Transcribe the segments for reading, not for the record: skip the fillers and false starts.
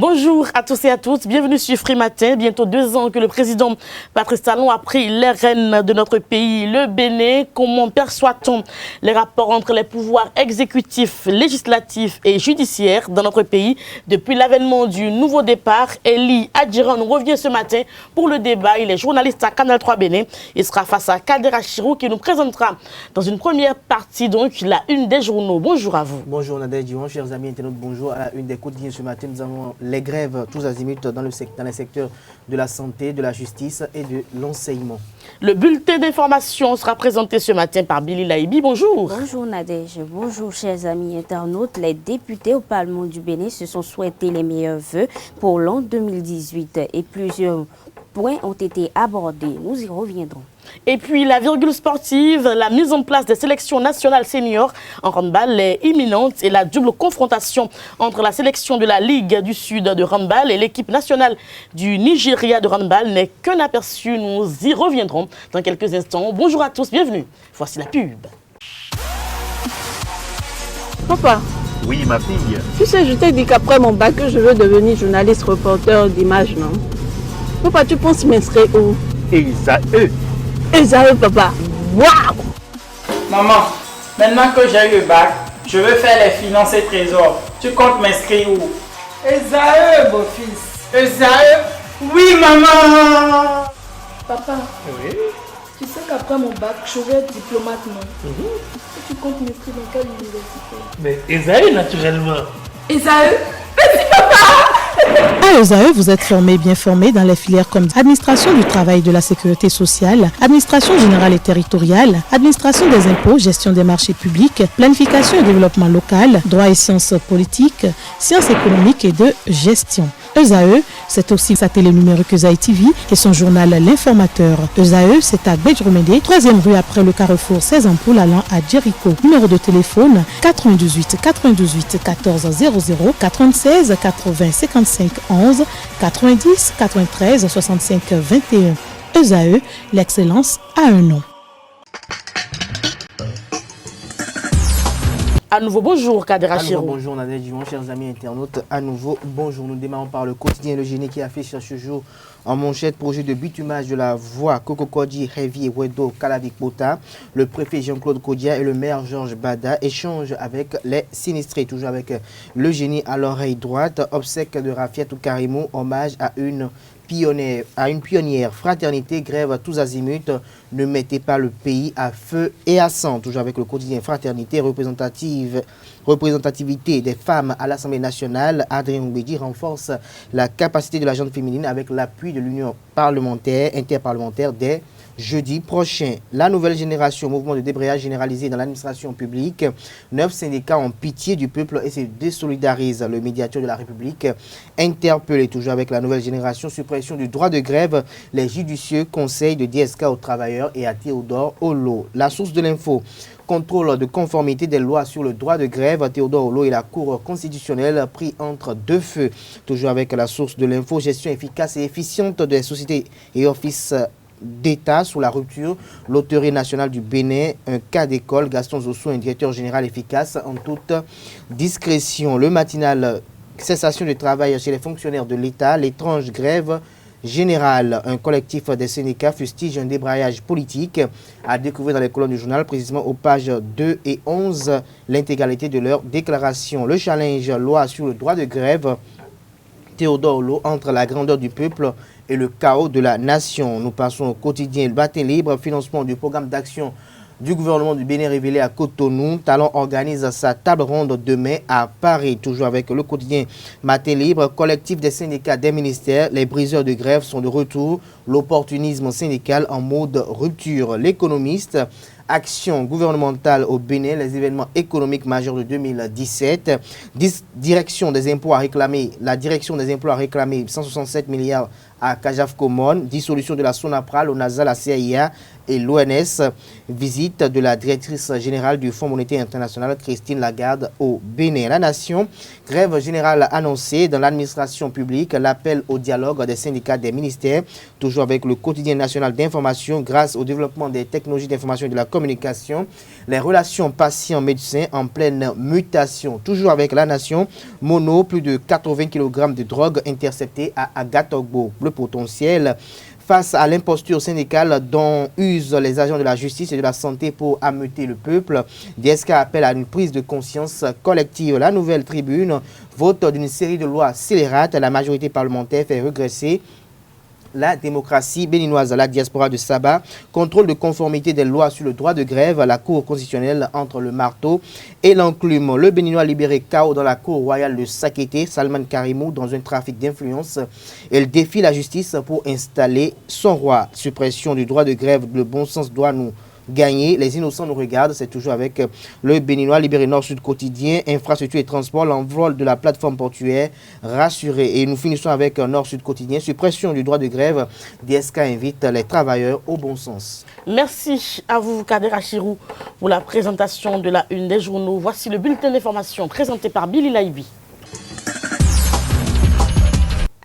Bonjour à tous et à toutes, bienvenue sur Free Matin. Bientôt 2 ans que le président Patrice Talon a pris les rênes de notre pays, le Bénin. Comment perçoit-on les rapports entre les pouvoirs exécutifs, législatifs et judiciaires dans notre pays depuis l'avènement du nouveau départ? Elie Adjiran nous revient ce matin pour le débat. Il est journaliste à Canal 3 Bénin. Il sera face à Kader Achirou qui nous présentera dans une première partie donc la une des journaux. Bonjour à vous. Bonjour Nadège Diwan, chers amis internautes, bonjour à la une des quotidiens ce matin. Nous avons les grèves tous azimuts dans les secteurs de la santé, de la justice et de l'enseignement. Le bulletin d'information sera présenté ce matin par Billy Laïbi. Bonjour. Bonjour Nadège, bonjour chers amis internautes. Les députés au Parlement du Bénin se sont souhaités les meilleurs vœux pour l'an 2018 et plusieurs points ont été abordés. Nous y reviendrons. Et puis la virgule sportive, la mise en place des sélections nationales seniors en handball est imminente et la double confrontation entre la sélection de la Ligue du Sud de handball et l'équipe nationale du Nigeria de handball n'est qu'un aperçu. Nous y reviendrons dans quelques instants. Bonjour à tous, bienvenue. Voici la pub. Papa. Oui, ma fille. Tu sais, je t'ai dit qu'après mon bac, je veux devenir journaliste reporter d'images, non? Papa, tu penses m'inscrire où? Esae. Esae, papa. Waouh! Maman, maintenant que j'ai eu le bac, je veux faire les finances et trésors. Tu comptes m'inscrire où? Esae, beau-fils. Esae? Oui, maman! Papa, Oui. tu sais qu'après mon bac, je vais être diplomate, non? Et tu comptes m'inscrire dans quelle université? Mais Esae, naturellement. Esae? À ESAE, vous êtes bien formé dans les filières comme administration du travail et de la sécurité sociale, administration générale et territoriale, administration des impôts, gestion des marchés publics, planification et développement local, droit et sciences politiques, sciences économiques et de gestion. ESAE, c'est aussi sa télé numérique ESAE TV et son journal L'Informateur. ESAE, c'est à Bedjromédé, 3e rue après le Carrefour 16 ampoules allant à Jericho. Numéro de téléphone 98 98 14 00 96 80 55 11 90 93 65 21. ESAE, l'excellence a un nom. À nouveau, bonjour Kader Achirou. Bonjour Nadège Diwan, chers amis internautes. À nouveau, bonjour. Nous démarrons par le quotidien Le Génie qui affiche ce jour en manchette projet de bitumage de la voie Kokokodi, Heavy et Wedo, Kalavik-Pota. Le préfet Jean-Claude Kodia et le maire Georges Bada échangent avec les sinistrés. Toujours avec Le Génie à l'oreille droite. Obsèque de Rafiatou Karimou, hommage à une pionnière. Fraternité, grève tous azimuts. Ne mettez pas le pays à feu et à sang. Toujours avec le quotidien Fraternité, représentativité des femmes à l'Assemblée nationale. Adrien Oubedi renforce la capacité de la gente féminine avec l'appui de l'Union interparlementaire dès jeudi prochain. La nouvelle génération, mouvement de débrayage généralisé dans l'administration publique. 9 syndicats ont pitié du peuple et se désolidarisent. Le médiateur de la République interpellé. Toujours avec la nouvelle génération, suppression du droit de grève. Les judicieux conseillent de DSK aux travailleurs et à Théodore Olo. La source de l'info. Contrôle de conformité des lois sur le droit de grève. Théodore Olo et la Cour constitutionnelle pris entre deux feux. Toujours avec la source de l'info. Gestion efficace et efficiente des sociétés et offices d'État sous la rupture, l'autorité nationale du Bénin, un cas d'école, Gaston Zossou, un directeur général efficace en toute discrétion. Le matinal, cessation de travail chez les fonctionnaires de l'État, l'étrange grève générale, un collectif des syndicats fustige un débrayage politique à découvrir dans les colonnes du journal, précisément aux pages 2 et 11, l'intégralité de leur déclaration. Le challenge, loi sur le droit de grève, Théodore Olo entre la grandeur du peuple et le chaos de la nation. Nous passons au quotidien Le Matin Libre, financement du programme d'action du gouvernement du Bénin révélé à Cotonou. Talon organise sa table ronde demain à Paris. Toujours avec le quotidien Matin Libre, collectif des syndicats des ministères. Les briseurs de grève sont de retour. L'opportunisme syndical en mode rupture. L'économiste, action gouvernementale au Bénin, les événements économiques majeurs de 2017. La direction des impôts a réclamé 167 milliards à Kajaf Komon, dissolution de la Sonapra, l'ONASA, la CIA et l'ONS, visite de la directrice générale du Fonds monétaire international, Christine Lagarde, au Bénin. La Nation, grève générale annoncée dans l'administration publique, l'appel au dialogue des syndicats des ministères, toujours avec le quotidien national d'information, grâce au développement des technologies d'information et de la communication, les relations patients-médecins en pleine mutation, toujours avec La Nation, Mono, plus de 80 kg de drogue interceptée à Agatogbo, le potentiel. Face à l'imposture syndicale dont usent les agents de la justice et de la santé pour ameuter le peuple, DSK appelle à une prise de conscience collective. La Nouvelle Tribune vote d'une série de lois scélérates. La majorité parlementaire fait regresser la démocratie béninoise. La diaspora de Saba, contrôle de conformité des lois sur le droit de grève, la Cour constitutionnelle entre le marteau et l'enclume. Le Béninois libéré KO dans la Cour royale de Sakété, Salman Karimou dans un trafic d'influence. Elle défie la justice pour installer son roi. Suppression du droit de grève, le bon sens doit nous gagner. Les innocents nous regardent. C'est toujours avec le Béninois libéré Nord-Sud quotidien, infrastructure et transport, l'envol de la plateforme portuaire rassuré. Et nous finissons avec Nord-Sud quotidien, suppression du droit de grève. DSK invite les travailleurs au bon sens. Merci à vous, Kader Achirou, pour la présentation de la une des journaux. Voici le bulletin d'information présenté par Billy Laibi.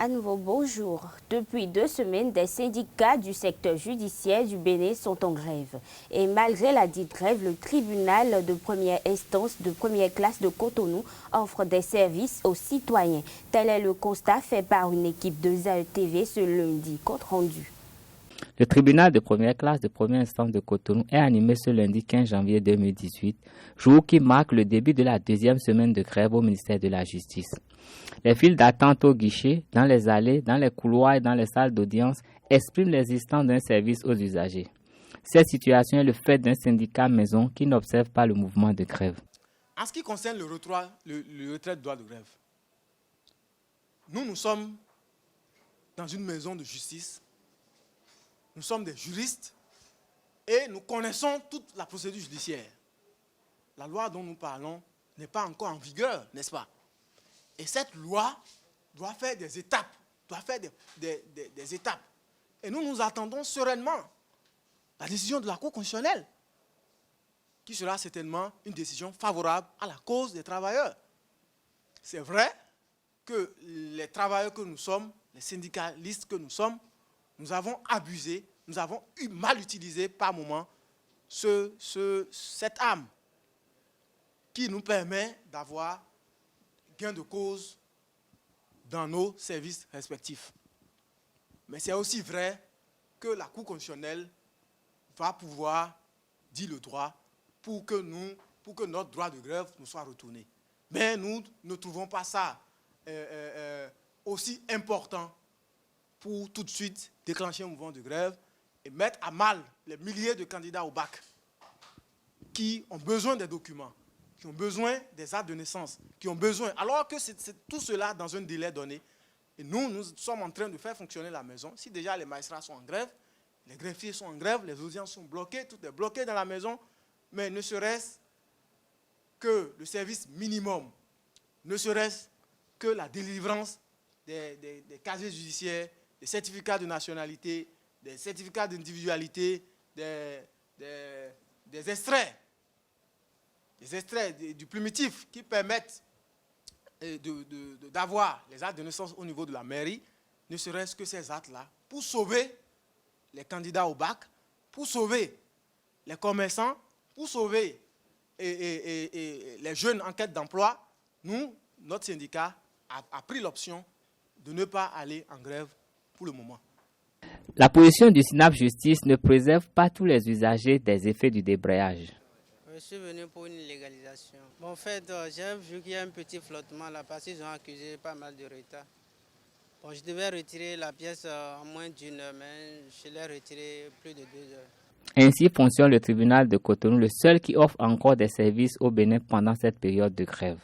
À nouveau, bonjour. Depuis 2 semaines, des syndicats du secteur judiciaire du Bénin sont en grève. Et malgré la dite grève, le tribunal de première instance de première classe de Cotonou offre des services aux citoyens. Tel est le constat fait par une équipe de ZAE TV ce lundi. Compte rendu. Le tribunal de première classe de première instance de Cotonou est animé ce lundi 15 janvier 2018, jour qui marque le début de la 2e semaine de grève au ministère de la Justice. Les files d'attente au guichet, dans les allées, dans les couloirs et dans les salles d'audience expriment l'existence d'un service aux usagers. Cette situation est le fait d'un syndicat maison qui n'observe pas le mouvement de grève. En ce qui concerne le retrait de droit de grève, nous sommes dans une maison de justice, nous sommes des juristes et nous connaissons toute la procédure judiciaire. La loi dont nous parlons n'est pas encore en vigueur, n'est-ce pas? Et cette loi doit faire des étapes, des étapes. Et nous attendons sereinement la décision de la Cour constitutionnelle, qui sera certainement une décision favorable à la cause des travailleurs. C'est vrai que les travailleurs que nous sommes, les syndicalistes que nous sommes, nous avons abusé, nous avons mal utilisé par moments cette arme qui nous permet d'avoir gain de cause dans nos services respectifs. Mais c'est aussi vrai que la Cour constitutionnelle va pouvoir dire le droit pour que notre droit de grève nous soit retourné. Mais nous ne trouvons pas ça aussi important pour tout de suite déclencher un mouvement de grève et mettre à mal les milliers de candidats au bac qui ont besoin des documents, qui ont besoin des actes de naissance, qui ont besoin, alors que c'est tout cela dans un délai donné. Et nous sommes en train de faire fonctionner la maison. Si déjà les magistrats sont en grève, les greffiers sont en grève, les audiences sont bloquées, tout est bloqué dans la maison, mais ne serait-ce que le service minimum, ne serait-ce que la délivrance des casiers judiciaires, des certificats de nationalité, des certificats d'individualité, des extraits du plumitif qui permettent d'avoir les actes de naissance au niveau de la mairie, ne serait-ce que ces actes-là, pour sauver les candidats au bac, pour sauver les commerçants, pour sauver les jeunes en quête d'emploi. Notre syndicat a pris l'option de ne pas aller en grève pour le moment. La position du SYNAP Justice ne préserve pas tous les usagers des effets du débrayage. Je suis venu pour une légalisation. Bon, en fait, j'ai vu qu'il y a un petit flottement là parce qu'ils ont accusé pas mal de retard. Bon, je devais retirer la pièce en moins d'1 heure, mais je l'ai retiré plus de 2 heures. Ainsi fonctionne le tribunal de Cotonou, le seul qui offre encore des services au Bénin pendant cette période de grève.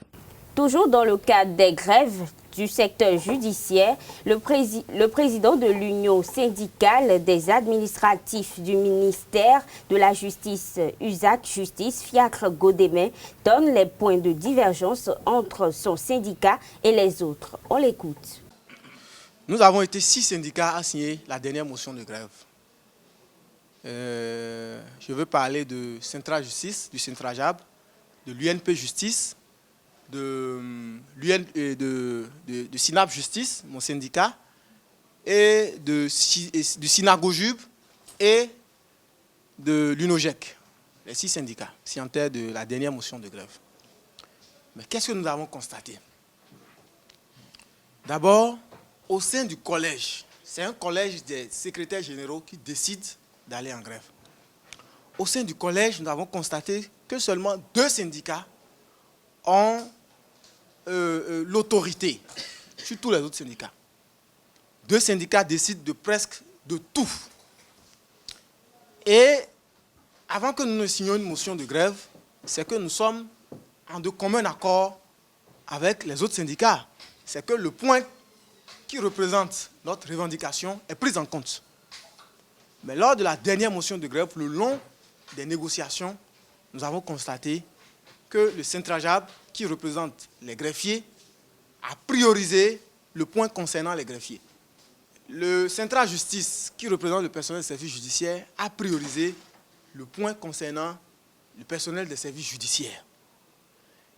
Toujours dans le cadre des grèves du secteur judiciaire, le président de l'Union syndicale des administratifs du ministère de la Justice, USAC Justice, Fiacre Godémen, donne les points de divergence entre son syndicat et les autres. On l'écoute. Nous avons été 6 syndicats à signer la dernière motion de grève. Je veux parler de Centra Justice, du Centrajab, de l'UNP Justice, de SYNAP Justice, mon syndicat, et du Synagojub et de l'UNOGEC, les 6 syndicats signataires de la dernière motion de grève. Mais qu'est-ce que nous avons constaté? D'abord, au sein du collège, c'est un collège des secrétaires généraux qui décident d'aller en grève. Au sein du collège, nous avons constaté que seulement 2 syndicats ont l'autorité sur tous les autres syndicats. 2 syndicats décident de presque de tout. Et avant que nous ne signions une motion de grève, c'est que nous sommes en de commun accord avec les autres syndicats. C'est que le point qui représente notre revendication est pris en compte. Mais lors de la dernière motion de grève, le long des négociations, nous avons constaté que le Centrajab, qui représente les greffiers, a priorisé le point concernant les greffiers. Le Centra Justice, qui représente le personnel des services judiciaires, a priorisé le point concernant le personnel des services judiciaires.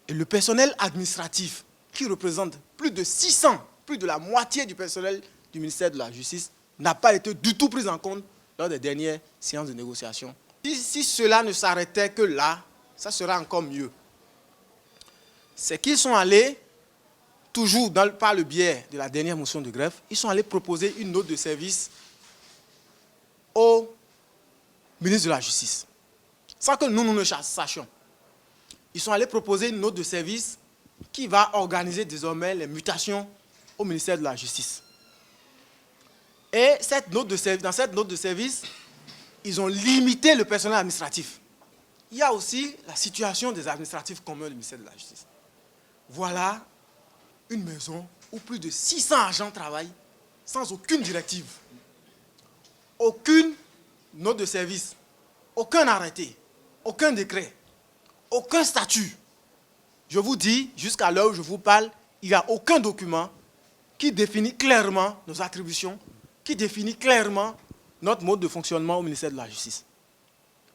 Et le personnel administratif, qui représente plus de 600, plus de la moitié du personnel du ministère de la Justice, n'a pas été du tout pris en compte lors des dernières séances de négociation. Si cela ne s'arrêtait que là, ça serait encore mieux. C'est qu'ils sont allés, toujours par le biais de la dernière motion de grève, ils sont allés proposer une note de service au ministre de la Justice, sans que nous ne sachions. Ils sont allés proposer une note de service qui va organiser désormais les mutations au ministère de la Justice. Et dans cette note de service, ils ont limité le personnel administratif. Il y a aussi la situation des administratifs communs du ministère de la Justice. Voilà une maison où plus de 600 agents travaillent sans aucune directive, aucune note de service, aucun arrêté, aucun décret, aucun statut. Je vous dis, jusqu'à l'heure où je vous parle, il n'y a aucun document qui définit clairement nos attributions, qui définit clairement notre mode de fonctionnement au ministère de la Justice.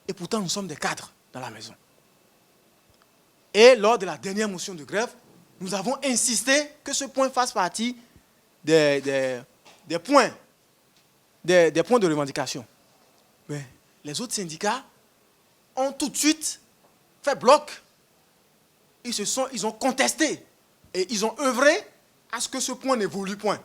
Et pourtant, nous sommes des cadres dans la maison. Et lors de la dernière motion de grève, nous avons insisté que ce point fasse partie des points de revendication. Mais les autres syndicats ont tout de suite fait bloc. Ils ont contesté et ils ont œuvré à ce que ce point n'évolue point.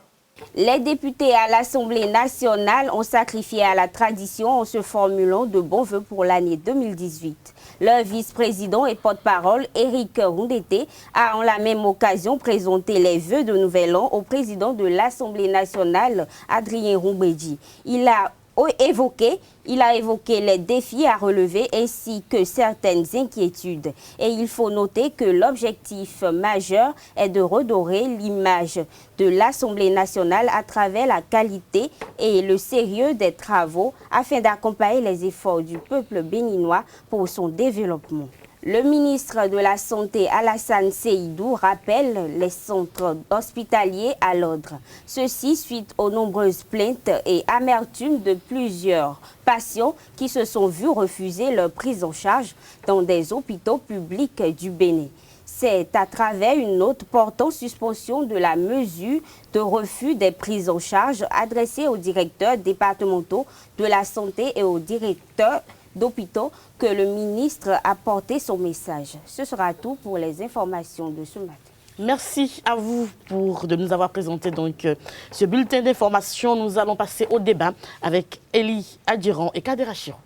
Les députés à l'Assemblée nationale ont sacrifié à la tradition en se formulant de bons vœux pour l'année 2018. Le vice-président et porte-parole, Éric Roundete, a en la même occasion présenté les vœux de Nouvel An au président de l'Assemblée nationale, Adrien Roubedji. Il a évoqué les défis à relever ainsi que certaines inquiétudes. Et il faut noter que l'objectif majeur est de redorer l'image de l'Assemblée nationale à travers la qualité et le sérieux des travaux afin d'accompagner les efforts du peuple béninois pour son développement. Le ministre de la Santé, Alassane Seydou, rappelle les centres hospitaliers à l'ordre. Ceci suite aux nombreuses plaintes et amertumes de plusieurs patients qui se sont vus refuser leur prise en charge dans des hôpitaux publics du Bénin. C'est à travers une note portant suspension de la mesure de refus des prises en charge adressée aux directeurs départementaux de la santé et aux directeurs d'hôpitaux que le ministre a porté son message. Ce sera tout pour les informations de ce matin. Merci à vous de nous avoir présenté donc ce bulletin d'information. Nous allons passer au débat avec Elie Adjiran et Kader Achirou.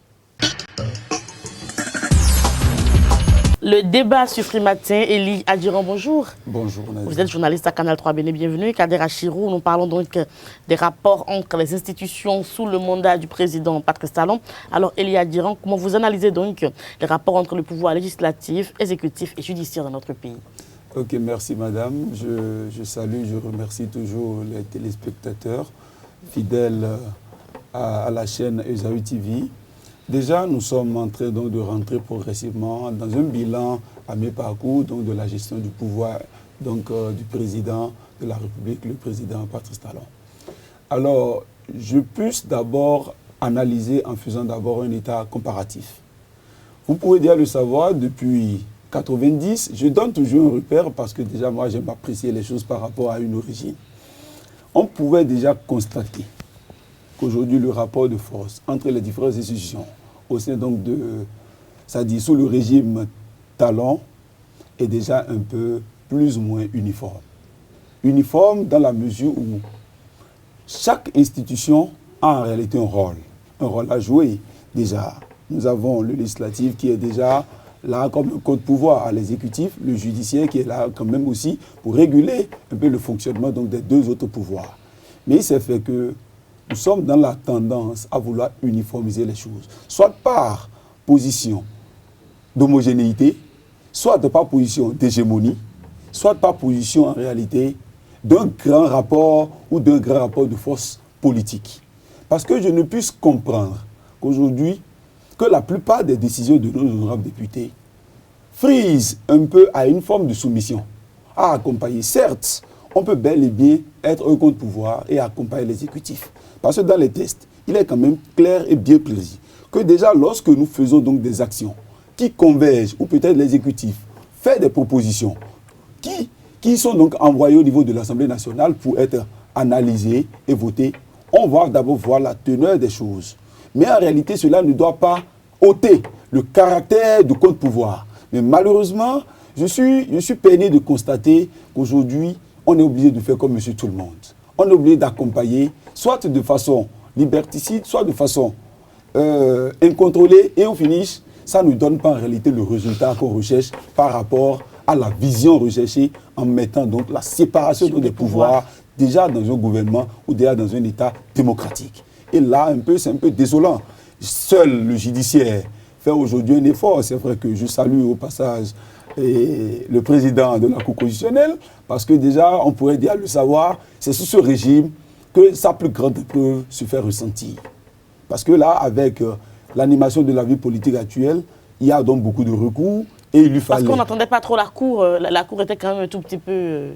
Le débat sur Frimatin, Elie Adjiran, bonjour. Bonjour. Vous êtes journaliste à Canal 3 Bénin, bienvenue. Kader Achirou, nous parlons donc des rapports entre les institutions sous le mandat du président Patrice Talon. Alors Elie Adjiran, comment vous analysez donc les rapports entre le pouvoir législatif, exécutif et judiciaire dans notre pays? Ok, merci madame. Je salue, je remercie toujours les téléspectateurs fidèles à la chaîne Esaü TV. Déjà, nous sommes en train donc de rentrer progressivement dans un bilan à mi-parcours donc de la gestion du pouvoir donc, du président de la République, le président Patrice Talon. Alors, je puisse d'abord analyser en faisant d'abord un état comparatif. Vous pouvez déjà le savoir, depuis 90, je donne toujours un repère parce que déjà moi j'aime apprécier les choses par rapport à une origine. On pouvait déjà constater qu'aujourd'hui le rapport de force entre les différentes institutions au sein donc de, c'est-à-dire sous le régime Talon, est déjà un peu plus ou moins uniforme. Uniforme dans la mesure où chaque institution a en réalité un rôle à jouer. Déjà, nous avons le législatif qui est déjà là comme un contre-pouvoir à l'exécutif, le judiciaire qui est là quand même aussi pour réguler un peu le fonctionnement donc, des deux autres pouvoirs. Mais il s'est fait que nous sommes dans la tendance à vouloir uniformiser les choses, soit par position d'homogénéité, soit par position d'hégémonie, soit par position en réalité d'un grand rapport ou d'un grand rapport de force politique. Parce que je ne puisse comprendre qu'aujourd'hui, que la plupart des décisions de nos honorables députés frisent un peu à une forme de soumission, à accompagner. Certes, on peut bel et bien être un contre-pouvoir et accompagner l'exécutif. Parce que dans les textes, il est quand même clair et bien précis que déjà lorsque nous faisons donc des actions qui convergent, ou peut-être l'exécutif fait des propositions qui sont donc envoyées au niveau de l'Assemblée nationale pour être analysées et votées, on va d'abord voir la teneur des choses. Mais en réalité, cela ne doit pas ôter le caractère du contre-pouvoir. Mais malheureusement, je suis peiné de constater qu'aujourd'hui, on est obligé de faire comme monsieur tout le monde. On est obligé d'accompagner, soit de façon liberticide, soit de façon incontrôlée, et au finish, ça ne donne pas en réalité le résultat qu'on recherche par rapport à la vision recherchée en mettant donc la séparation des pouvoirs déjà dans un gouvernement ou déjà dans un État démocratique. Et là, c'est un peu désolant. Seul le judiciaire fait aujourd'hui un effort. C'est vrai que je salue au passage le président de la Cour constitutionnelle, parce que déjà, on pourrait déjà le savoir, c'est sous ce régime que sa plus grande épreuve se fait ressentir. Parce que là, avec l'animation de la vie politique actuelle, il y a donc beaucoup de recours et il lui fallait... Parce qu'on n'entendait pas trop la Cour était quand même un tout petit peu...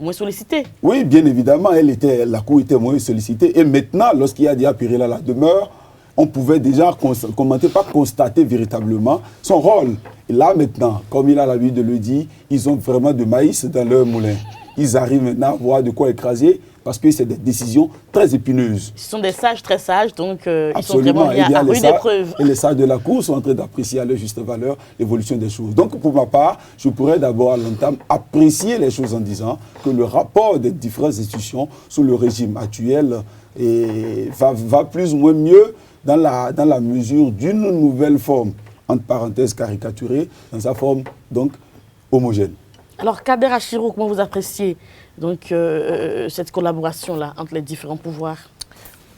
moins sollicitée. Oui, bien évidemment, la Cour était moins sollicitée. Et maintenant, lorsqu'il y a déjà péril à la demeure, on pouvait déjà commenter, pas constater véritablement son rôle. Et là, maintenant, comme il a l'habitude de le dire, ils ont vraiment de maïs dans leur moulin. Ils arrivent maintenant à voir de quoi écraser, parce que c'est des décisions très épineuses. Ce sont des sages, très sages, donc ils sont vraiment mis à rude épreuve. Et les sages de la Cour sont en train d'apprécier à leur juste valeur l'évolution des choses. Donc, pour ma part, je pourrais d'abord à l'entame apprécier les choses en disant que le rapport des différentes institutions sous le régime actuel va plus ou moins mieux dans la mesure d'une nouvelle forme, entre parenthèses caricaturée, dans sa forme donc homogène. Alors, Kader Achiro, comment vous appréciez donc, cette collaboration-là entre les différents pouvoirs?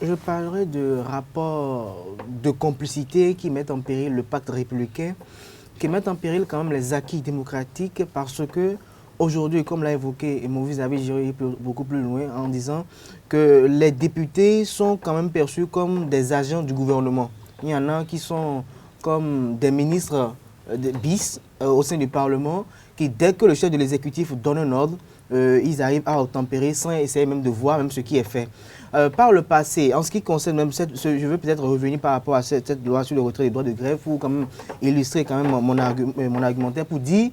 Je parlerai de rapports de complicité qui mettent en péril le pacte républicain, qui mettent en péril quand même les acquis démocratiques, parce que aujourd'hui, comme l'a évoqué mon vis-à-vis, j'irai beaucoup plus loin en disant que les députés sont quand même perçus comme des agents du gouvernement. Il y en a qui sont comme des ministres bis au sein du Parlement, qui dès que le chef de l'exécutif donne un ordre, ils arrivent à obtempérer sans essayer même de voir même ce qui est fait. Par le passé, en ce qui concerne même je veux peut-être revenir par rapport à cette loi sur le retrait des droits de grève pour quand même illustrer quand même mon argumentaire pour dire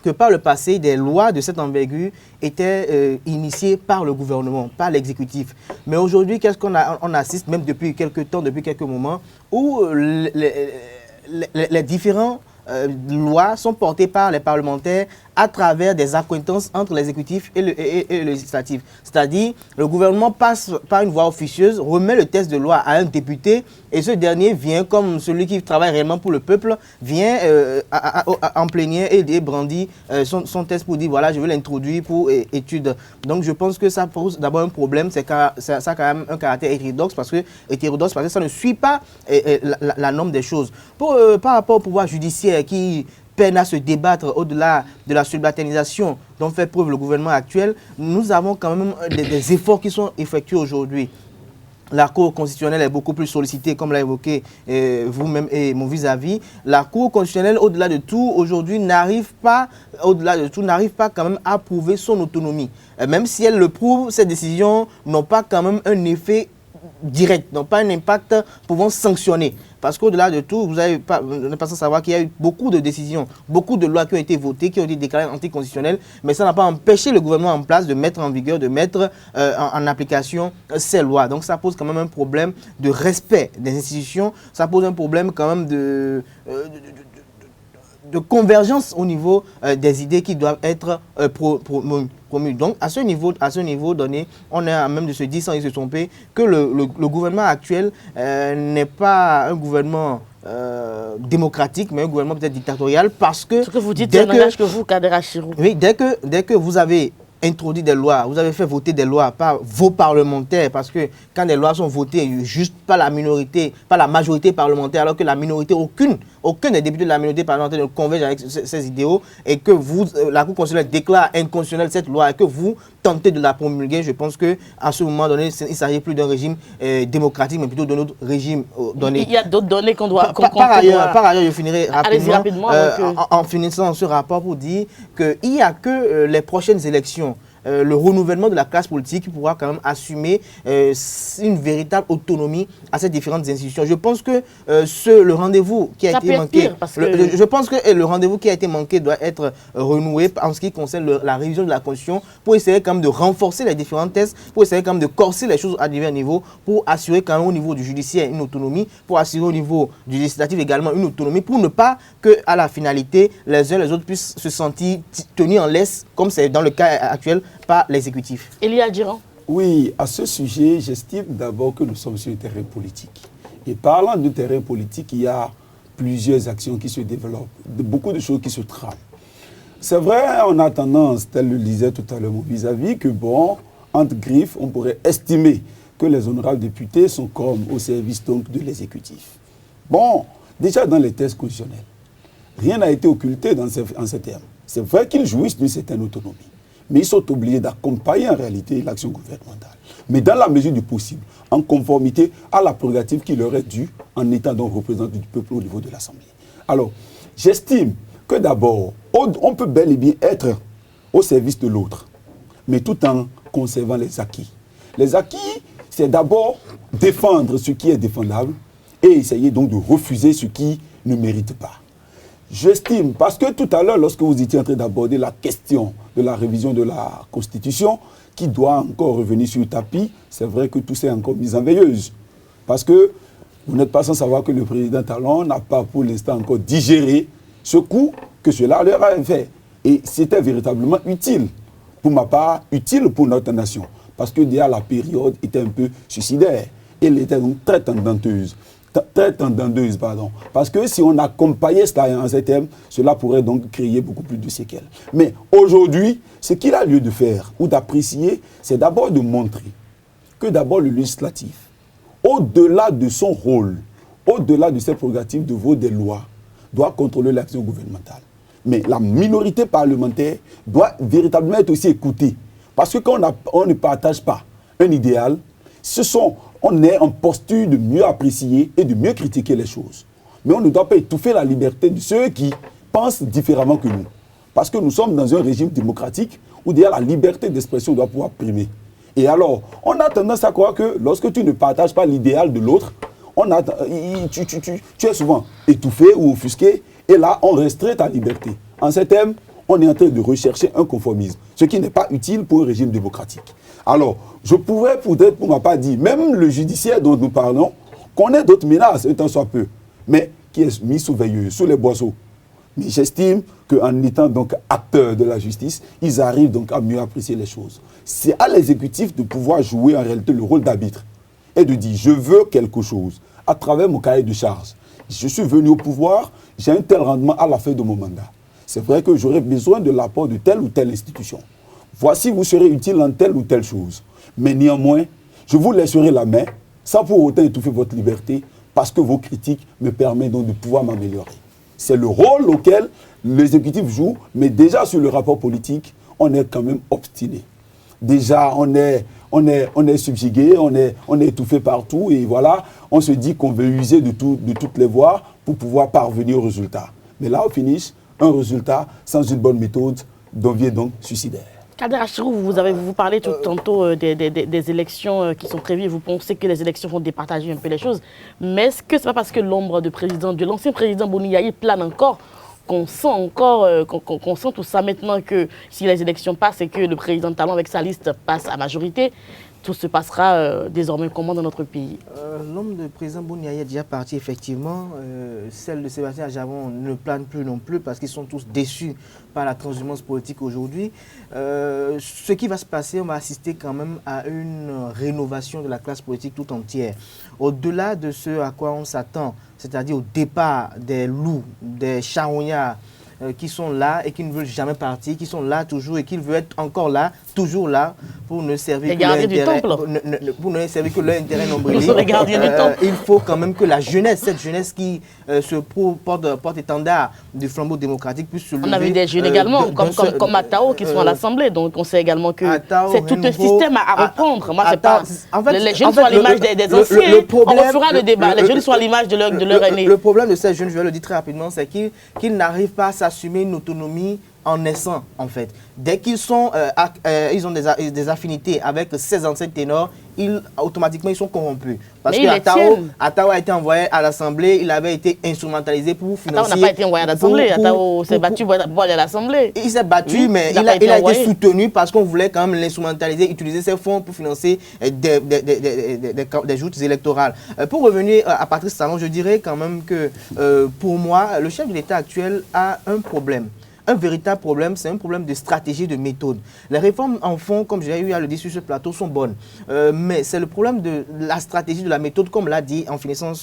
que par le passé, des lois de cette envergure étaient initiées par le gouvernement, par l'exécutif. Mais aujourd'hui, qu'est-ce qu'on assiste, même depuis quelques temps, depuis quelques moments, où les différents lois sont portées par les parlementaires à travers des accointances entre l'exécutif et le législatif. C'est-à-dire, le gouvernement passe par une voie officieuse, remet le texte de loi à un député, et ce dernier vient, comme celui qui travaille réellement pour le peuple, vient en plénière et brandit son texte pour dire, voilà, je veux l'introduire pour étude. Donc, je pense que ça pose d'abord un problème, ça a quand même un caractère hétérodoxe, parce que ça ne suit pas la norme des choses. Par rapport au pouvoir judiciaire qui peine à se débattre au-delà de la subalternisation dont fait preuve le gouvernement actuel, nous avons quand même des efforts qui sont effectués aujourd'hui. la Cour constitutionnelle est beaucoup plus sollicitée, comme l'a évoqué vous-même et mon vis-à-vis. La Cour constitutionnelle, au-delà de tout, aujourd'hui, n'arrive pas quand même à prouver son autonomie. Même si elle le prouve, ces décisions n'ont pas quand même un effet direct, n'ont pas un impact pouvant sanctionner. Parce qu'au-delà de tout, vous n'êtes pas sans savoir qu'il y a eu beaucoup de décisions, beaucoup de lois qui ont été votées, qui ont été déclarées anticonstitutionnelles, mais ça n'a pas empêché le gouvernement en place de mettre en vigueur, de mettre en application ces lois. Donc ça pose quand même un problème de respect des institutions, ça pose un problème quand même de convergence au niveau des idées qui doivent être promues. Donc, à ce niveau donné, on est à même de se dire, sans se tromper, que le gouvernement actuel n'est pas un gouvernement démocratique, mais un gouvernement peut-être dictatorial, parce que... Ce que vous dites, c'est un langage que vous, Kader Achirou. Oui, dès que vous avez introduit des lois, vous avez fait voter des lois par vos parlementaires, parce que quand des lois sont votées, juste pas la minorité, pas la majorité parlementaire, alors que la minorité, aucun des députés de la minorité parlementaire ne converge avec ces idéaux, et que la Cour constitutionnelle déclare inconstitutionnelle cette loi, et que vous tentez de la promulguer, je pense qu'à ce moment donné, il ne s'agit plus d'un régime démocratique, mais plutôt d'un autre régime donné. Il y a d'autres données qu'on doit... Par ailleurs, je finirai rapidement rapidement en finissant ce rapport pour dire qu'il n'y a que les prochaines élections, le renouvellement de la classe politique qui pourra quand même assumer une véritable autonomie à ces différentes institutions. Je pense que le rendez-vous qui a été manqué, je pense que le rendez-vous qui a été manqué doit être renoué en ce qui concerne la révision de la Constitution, pour essayer quand même de renforcer les différentes thèses, pour essayer quand même de corser les choses à divers niveaux, pour assurer quand même au niveau du judiciaire une autonomie, pour assurer au niveau du législatif également une autonomie, pour ne pas qu'à la finalité, les uns et les autres puissent se sentir tenus en laisse, comme c'est dans le cas actuel, par l'exécutif. Elia Djiran. Oui, à ce sujet, j'estime d'abord que nous sommes sur un terrain politique. Et parlant du terrain politique, il y a plusieurs actions qui se développent, beaucoup de choses qui se trament. C'est vrai, on a tendance, tel le disait tout à l'heure mon vis-à-vis, que bon, entre griffes, on pourrait estimer que les honorables députés sont comme au service donc de l'exécutif. Bon, déjà dans les textes constitutionnels, rien n'a été occulté en ces termes. C'est vrai qu'ils jouissent d'une certaine autonomie, mais ils sont obligés d'accompagner en réalité l'action gouvernementale. Mais dans la mesure du possible, en conformité à la prérogative qui leur est due en étant donc représentant du peuple au niveau de l'Assemblée. Alors, j'estime que d'abord, on peut bel et bien être au service de l'autre, mais tout en conservant les acquis. Les acquis, c'est d'abord défendre ce qui est défendable et essayer donc de refuser ce qui ne mérite pas. J'estime, parce que tout à l'heure, lorsque vous étiez en train d'aborder la question de la révision de la Constitution, qui doit encore revenir sur le tapis, c'est vrai que tout s'est encore mis en veilleuse. Parce que vous n'êtes pas sans savoir que le président Talon n'a pas pour l'instant encore digéré ce coup que cela leur a fait. Et c'était véritablement utile, pour ma part, utile pour notre nation. Parce que déjà la période était un peu suicidaire. Elle était donc très tendanceuse. Parce que si on accompagnait cela en ces termes, cela pourrait donc créer beaucoup plus de séquelles. Mais aujourd'hui, ce qu'il a lieu de faire ou d'apprécier, c'est d'abord de montrer que d'abord le législatif, au-delà de son rôle, au-delà de ses prérogatives de vote des lois, doit contrôler l'action gouvernementale. Mais la minorité parlementaire doit véritablement être aussi écoutée. Parce que quand on ne partage pas un idéal, on est en posture de mieux apprécier et de mieux critiquer les choses. Mais on ne doit pas étouffer la liberté de ceux qui pensent différemment que nous. Parce que nous sommes dans un régime démocratique où déjà la liberté d'expression doit pouvoir primer. Et alors, on a tendance à croire que lorsque tu ne partages pas l'idéal de l'autre, tu es souvent étouffé ou offusqué, et là, on restreint ta liberté. En ces termes, on est en train de rechercher un conformisme, ce qui n'est pas utile pour un régime démocratique. Alors, je pourrais peut-être, pour ma part, dire, même le judiciaire dont nous parlons, connaît d'autres menaces, un tant soit peu, mais qui est mis sous veilleuse, sous les boisseaux. Mais j'estime qu'en étant donc acteurs de la justice, ils arrivent donc à mieux apprécier les choses. C'est à l'exécutif de pouvoir jouer en réalité le rôle d'arbitre et de dire, je veux quelque chose à travers mon cahier de charges. Je suis venu au pouvoir, j'ai un tel rendement à la fin de mon mandat. C'est vrai que j'aurais besoin de l'apport de telle ou telle institution. Voici, vous serez utile en telle ou telle chose. Mais néanmoins, je vous laisserai la main, sans pour autant étouffer votre liberté, parce que vos critiques me permettent donc de pouvoir m'améliorer. C'est le rôle auquel l'exécutif joue, mais déjà sur le rapport politique, on est quand même obstiné. déjà on est subjugué, on est étouffé partout et voilà, on se dit qu'on veut user de toutes les voies pour pouvoir parvenir au résultat. Mais là, au finish, un résultat sans une bonne méthode devient donc suicidaire. Kader Achirou, vous parlez tout tantôt des élections qui sont prévues. Vous pensez que les élections vont départager un peu les choses. Mais est-ce que ce n'est pas parce que l'ombre de l'ancien président Boniaï plane encore qu'on sent tout ça maintenant que si les élections passent et que le président Talon avec sa liste passe à majorité, tout se passera désormais comment dans notre pays? L'homme de président Boniaï est déjà parti, effectivement. Celle de Sébastien Ajavon ne plane plus non plus parce qu'ils sont tous déçus par la transhumance politique aujourd'hui. Ce qui va se passer, on va assister quand même à une rénovation de la classe politique tout entière. Au-delà de ce à quoi on s'attend, c'est-à-dire au départ des loups, des charognards, qui sont là et qui ne veulent jamais partir, qui sont là toujours et qui veulent être encore là, toujours là, pour ne servir que leur intérêt, pour ne servir que leur intérêt nombril. Il faut quand même que la jeunesse, cette jeunesse qui se porte-étendard du flambeau démocratique puisse se lever. On a vu des jeunes également, comme Atao, qui sont à l'Assemblée, donc on sait également que c'est tout un système à reprendre. Moi, c'est pas... En fait, les jeunes sont à l'image des anciens, on refera le débat, les jeunes sont à l'image de leur aîné. Le problème de ces jeunes, je vais le dire très rapidement, c'est qu'ils n'arrivent pas à assumer une autonomie en naissant, en fait. Dès qu'ils ils ont des affinités avec ces anciens ténors, automatiquement, ils sont corrompus. Parce que Atao a été envoyé à l'Assemblée, il avait été instrumentalisé pour financer... Atao n'a pas été envoyé à l'Assemblée, Atao s'est battu pour aller à l'Assemblée. Il s'est battu, mais il a été soutenu parce qu'on voulait quand même l'instrumentaliser, utiliser ses fonds pour financer des joutes électorales. Pour revenir à Patrice Talon, je dirais quand même que, pour moi, le chef de l'État actuel a un problème. Un véritable problème, c'est un problème de stratégie, de méthode. Les réformes en fond, comme j'ai eu à le dire sur ce plateau, sont bonnes. Mais c'est le problème de la stratégie, de la méthode, comme l'a dit en finissant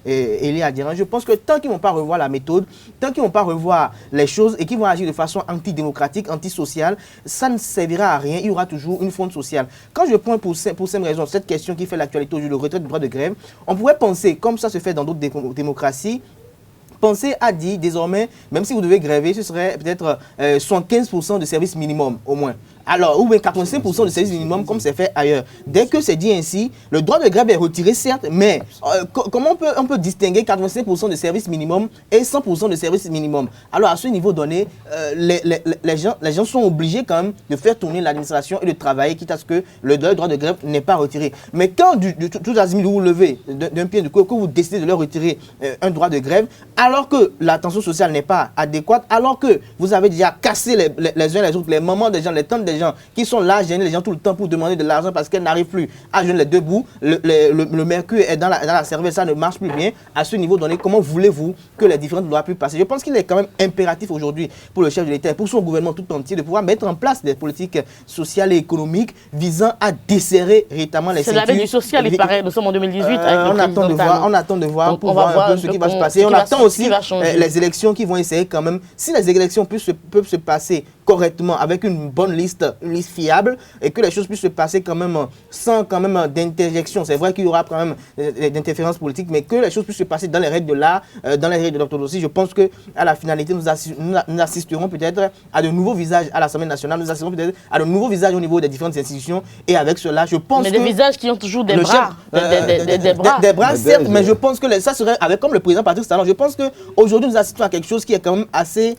Elie Adiran. Je pense que tant qu'ils ne vont pas revoir la méthode, tant qu'ils ne vont pas revoir les choses et qu'ils vont agir de façon antidémocratique, antisociale, ça ne servira à rien. Il y aura toujours une fronde sociale. Quand je prends pour cette raison, cette question qui fait l'actualité aujourd'hui, le retrait du droit de grève, on pourrait penser, comme ça se fait dans d'autres démocraties, penser à dire désormais, même si vous devez gréver, ce serait peut-être 75% de service minimum au moins. Alors, ou bien 85% de service minimum comme c'est fait ailleurs. Dès que c'est dit ainsi, le droit de grève est retiré certes, mais comment on peut distinguer 85% de service minimum et 100% de service minimum? Alors à ce niveau donné, les gens sont obligés quand même de faire tourner l'administration et de travailler, quitte à ce que le droit de grève n'est pas retiré. Mais quand tout azimut vous levez d'un pied de coude, que vous décidez de leur retirer un droit de grève, alors que la tension sociale n'est pas adéquate, alors que vous avez déjà cassé les uns les autres, les moments des gens, les temps des gens qui sont là, gêner les gens tout le temps pour demander de l'argent parce qu'elles n'arrivent plus à joindre les deux bouts, le mercure est dans la cervelle, ça ne marche plus bien. À ce niveau donné, comment voulez-vous que les différentes lois puissent passer? Je pense qu'il est quand même impératif aujourd'hui pour le chef de l'État et pour son gouvernement tout entier de pouvoir mettre en place des politiques sociales et économiques visant à desserrer véritablement les ceintures. C'est la du social, il paraît, nous sommes en 2018 avec on attend de voir pour voir un peu ce qui va se passer. On attend aussi les élections qui vont essayer quand même, si les élections peuvent se passer correctement avec une bonne liste fiable et que les choses puissent se passer quand même sans quand même d'interjection. C'est vrai qu'il y aura quand même d'interférences politiques, mais que les choses puissent se passer dans les règles de l'art, dans les règles de l'orthodoxie. Je pense qu'à la finalité, nous assisterons peut-être à de nouveaux visages à l'Assemblée nationale, nous assisterons peut-être à de nouveaux visages au niveau des différentes institutions et avec cela, je pense que... Mais des visages qui ont toujours des bras. Des bras, certes, mais je pense que ça serait, avec comme le président Patrice Talon, je pense qu'aujourd'hui, nous assistons à quelque chose qui est quand même assez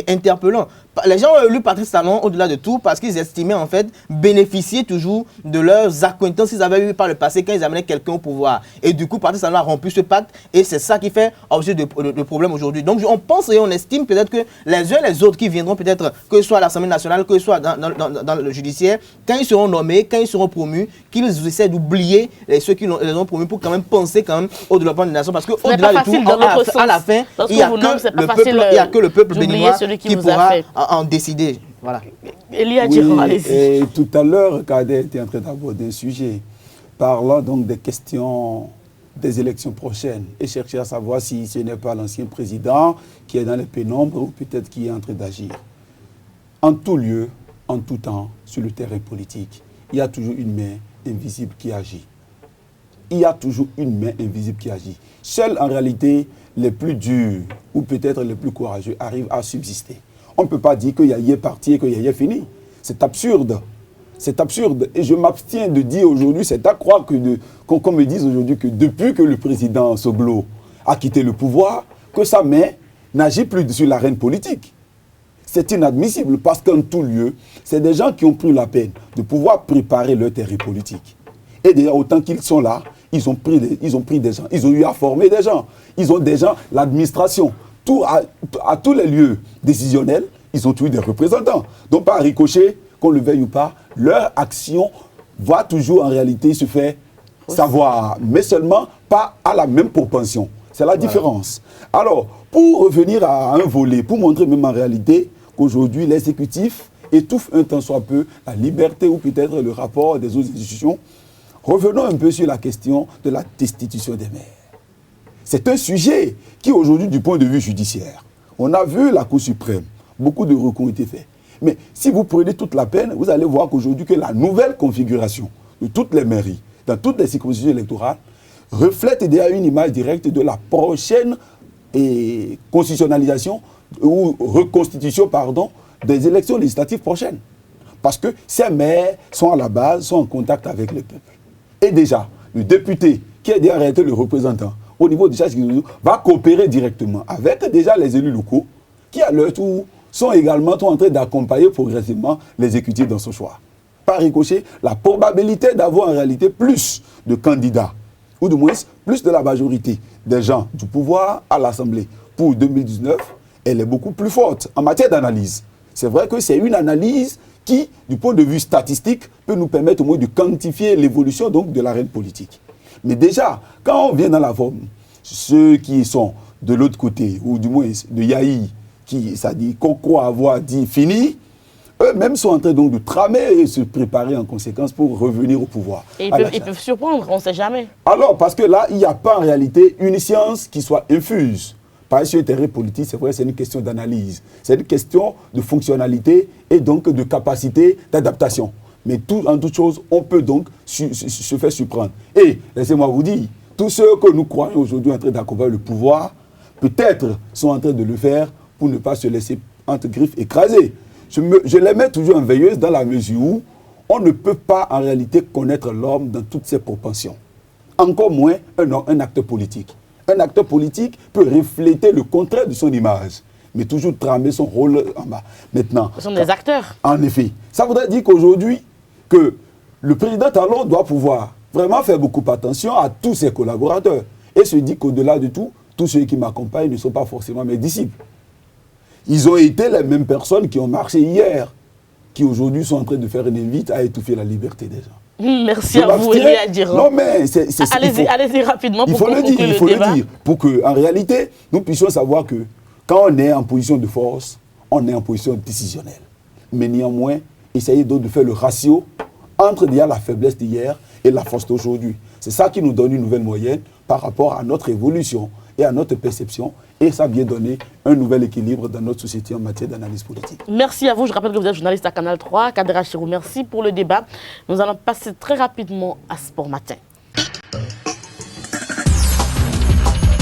interpellant. Les gens ont élu Patrice Talon au-delà de tout parce qu'ils estimaient en fait bénéficier toujours de leurs accointances qu'ils avaient eu par le passé quand ils amenaient quelqu'un au pouvoir. Et du coup, Patrice Talon a rompu ce pacte et c'est ça qui fait objet de problème aujourd'hui. Donc on pense et on estime peut-être que les uns et les autres qui viendront peut-être, que ce soit à l'Assemblée nationale, que ce soit dans le judiciaire, quand ils seront nommés, quand ils seront promus, qu'ils essaient d'oublier ceux qui les ont promus pour quand même penser quand même au développement de la nation. Parce qu'au-delà de tout, à la fin, il n'y a que le peuple béninois qui pourra en décider. Voilà. Et tout à l'heure, Kader était en train d'aborder un sujet parlant donc des questions des élections prochaines et chercher à savoir si ce n'est pas l'ancien président qui est dans les pénombres ou peut-être qui est en train d'agir. En tout lieu, en tout temps, sur le terrain politique, il y a toujours une main invisible qui agit. Il y a toujours une main invisible qui agit. Seuls, en réalité, les plus durs ou peut-être les plus courageux arrivent à subsister. On ne peut pas dire que Yaya est parti et que Yaya est fini. C'est absurde. C'est absurde. Et je m'abstiens de dire aujourd'hui, c'est à croire qu'on me dise aujourd'hui que depuis que le président Soglo a quitté le pouvoir, que sa main n'agit plus sur l'arène politique. C'est inadmissible parce qu'en tout lieu, c'est des gens qui ont pris la peine de pouvoir préparer leur terrain politique. Et déjà, autant qu'ils sont là, ils ont pris des gens, ils ont eu à former des gens. Ils ont des gens, l'administration, à tous les lieux décisionnels, ils ont eu des représentants. Donc par ricochet, qu'on le veuille ou pas, leur action va toujours en réalité se faire savoir, mais seulement pas à la même propension. C'est la différence. Alors, pour revenir à un volet, pour montrer même en réalité qu'aujourd'hui, l'exécutif étouffe un tant soit peu la liberté ou peut-être le rapport des autres institutions, revenons un peu sur la question de la destitution des maires. C'est un sujet qui aujourd'hui, du point de vue judiciaire, on a vu la Cour suprême, beaucoup de recours ont été faits. Mais si vous prenez toute la peine, vous allez voir qu'aujourd'hui, que la nouvelle configuration de toutes les mairies, dans toutes les circonscriptions électorales, reflète déjà une image directe de la prochaine constitutionnalisation ou reconstitution, pardon, des élections législatives prochaines. Parce que ces maires sont à la base, sont en contact avec le peuple. Et déjà, le député, qui est déjà en réalité le représentant, au niveau des charges, va coopérer directement avec déjà les élus locaux, qui à leur tour sont également en train d'accompagner progressivement l'exécutif dans ce choix. Par ricochet, la probabilité d'avoir en réalité plus de candidats, ou du moins plus de la majorité des gens du pouvoir à l'Assemblée pour 2019, elle est beaucoup plus forte en matière d'analyse. C'est vrai que c'est une analyse qui, du point de vue statistique, peut nous permettre au moins de quantifier l'évolution donc de l'arène politique. Mais déjà, quand on vient dans la forme, ceux qui sont de l'autre côté, ou du moins de Yahi, qu'on croit avoir dit fini, eux-mêmes sont en train donc de tramer et se préparer en conséquence pour revenir au pouvoir. Et ils peuvent surprendre, on ne sait jamais. Alors, parce que là, il n'y a pas en réalité une science qui soit infuse. Par sur le terrain politique, c'est vrai, c'est une question d'analyse. C'est une question de fonctionnalité et donc de capacité d'adaptation. Mais en toute chose, on peut donc se faire surprendre. Et, laissez-moi vous dire, tous ceux que nous croyons aujourd'hui en train d'accompagner le pouvoir, peut-être sont en train de le faire pour ne pas se laisser entre griffes écraser. Je les mets toujours en veilleuse dans la mesure où on ne peut pas en réalité connaître l'homme dans toutes ses propensions. Encore moins un acteur politique. Un acteur politique peut refléter le contraire de son image, mais toujours tramer son rôle en bas. Maintenant, ce sont des acteurs. En effet. Ça voudrait dire qu'aujourd'hui, que le président Talon doit pouvoir vraiment faire beaucoup attention à tous ses collaborateurs et se dire qu'au-delà de tout, tous ceux qui m'accompagnent ne sont pas forcément mes disciples. Ils ont été les mêmes personnes qui ont marché hier, qui aujourd'hui sont en train de faire une invite à étouffer la liberté des gens. Merci à vous, Elia Diran. Non, mais allez-y rapidement pour conclure le débat. Il faut le dire, pour qu'en réalité, nous puissions savoir que quand on est en position de force, on est en position décisionnelle. Mais néanmoins, essayez donc de faire le ratio entre déjà la faiblesse d'hier et la force d'aujourd'hui. C'est ça qui nous donne une nouvelle moyenne par rapport à notre évolution et à notre perception. Et ça vient donner un nouvel équilibre dans notre société en matière d'analyse politique. Merci à vous. Je rappelle que vous êtes journaliste à Canal 3. Kadra Chirou, merci pour le débat. Nous allons passer très rapidement à Sport Matin.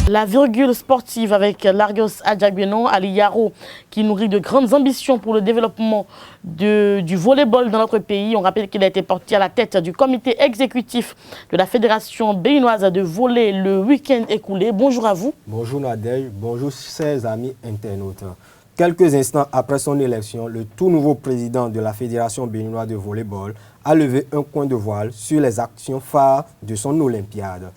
La virgule sportive avec Larios Adjagbenon, Ali Yaro, qui nourrit de grandes ambitions pour le développement du volleyball dans notre pays. On rappelle qu'il a été porté à la tête du comité exécutif de la Fédération béninoise de volley le week-end écoulé. Bonjour à vous. Bonjour Nadège, bonjour chers amis internautes. Quelques instants après son élection, le tout nouveau président de la Fédération béninoise de volleyball a levé un coin de voile sur les actions phares de son Olympiade.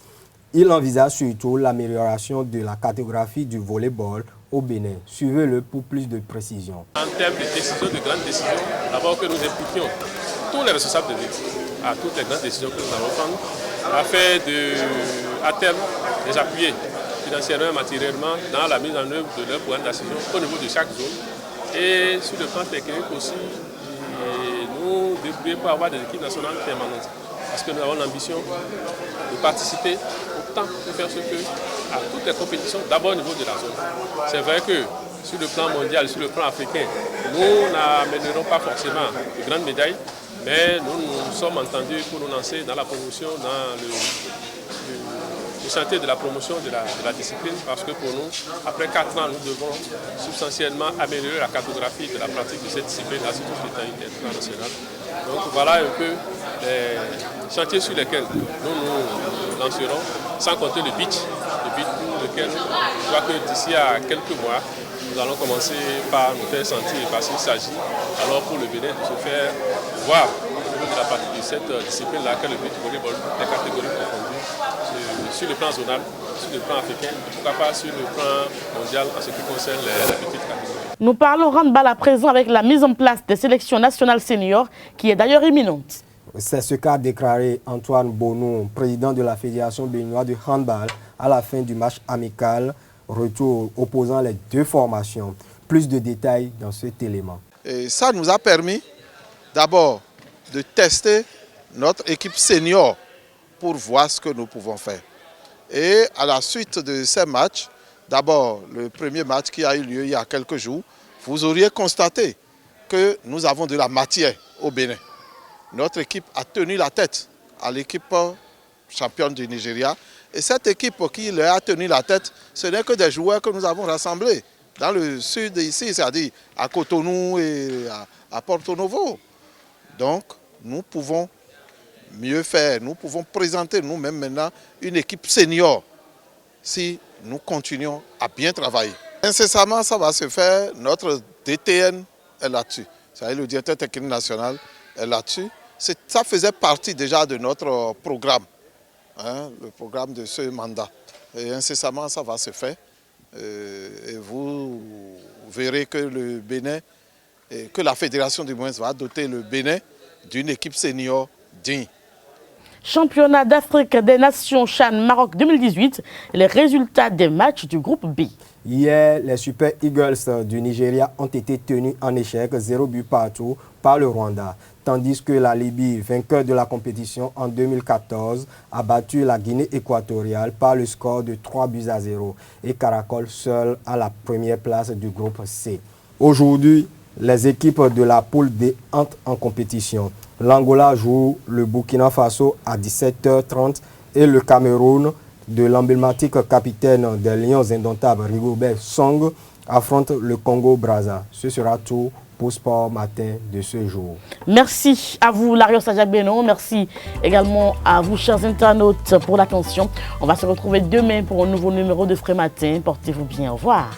Il envisage surtout l'amélioration de la cartographie du volleyball au Bénin. Suivez-le pour plus de précisions. En termes de décisions, de grandes décisions, d'abord que nous impliquions tous les responsables de l'État à toutes les grandes décisions que nous allons prendre, afin à terme les appuyer financièrement, matériellement dans la mise en œuvre de leur programme d'action au niveau de chaque zone. Et sur le plan technique aussi, nous débrouiller pour avoir des équipes nationales permanentes. Parce que nous avons l'ambition de participer autant de faire ce que à toutes les compétitions, d'abord au niveau de la zone. C'est vrai que sur le plan mondial, sur le plan africain, nous n'amènerons pas forcément de grandes médailles, mais nous nous sommes entendus pour nous lancer dans la promotion, dans le chantier de la promotion de la discipline, parce que pour nous, après 4 ans, nous devons substantiellement améliorer la cartographie de la pratique de cette discipline à tout l'état international. Donc voilà un peu les chantiers sur lesquels nous lancerons, sans compter le beach pour lequel je crois que d'ici à quelques mois, nous allons commencer par nous faire sentir, parce qu'il s'agit alors pour le Bénin de se faire voir au niveau de la pratique de cette discipline-là, que le beach volleyball, les catégories confondues, sur le plan zonal, sur le plan africain, et pourquoi pas sur le plan mondial en ce qui concerne les petites catégories. Nous parlons handball à présent avec la mise en place des sélections nationales seniors, qui est d'ailleurs imminente. C'est ce qu'a déclaré Antoine Bonou, président de la Fédération béninoise de handball, à la fin du match amical, retour opposant les deux formations. Plus de détails dans cet élément. Et ça nous a permis d'abord de tester notre équipe senior pour voir ce que nous pouvons faire. Et à la suite de ces matchs, d'abord le premier match qui a eu lieu il y a quelques jours, vous auriez constaté que nous avons de la matière au Bénin. Notre équipe a tenu la tête à l'équipe championne du Nigeria. Et cette équipe qui leur a tenu la tête, ce n'est que des joueurs que nous avons rassemblés dans le sud ici, c'est-à-dire à Cotonou et à Porto Novo. Donc, nous pouvons mieux faire, nous pouvons présenter nous-mêmes maintenant une équipe senior si nous continuons à bien travailler. Incessamment, ça va se faire, notre DTN est là-dessus, c'est-à-dire le directeur technique national est là-dessus. Ça faisait partie déjà de notre programme, hein, le programme de ce mandat. Et incessamment, ça va se faire. Et vous verrez que le Bénin, que la fédération du moins va doter le Bénin d'une équipe senior digne. Championnat d'Afrique des Nations CHAN Maroc 2018, les résultats des matchs du groupe B. Hier, les Super Eagles du Nigeria ont été tenus en échec, 0 but partout, par le Rwanda. Tandis que la Libye, vainqueur de la compétition en 2014, a battu la Guinée équatoriale par le score de 3-0 et caracole seul à la première place du groupe C. Aujourd'hui, les équipes de la poule D entrent en compétition. L'Angola joue le Burkina Faso à 17h30 et le Cameroun, de l'emblématique capitaine des Lions indomptables Rigobert Song, affronte le Congo-Brazza. Ce sera tout pour Sport Matin de ce jour. Merci à vous, Larios Adjabeno. Merci également à vous, chers internautes, pour l'attention. On va se retrouver demain pour un nouveau numéro de Frais Matin. Portez-vous bien. Au revoir.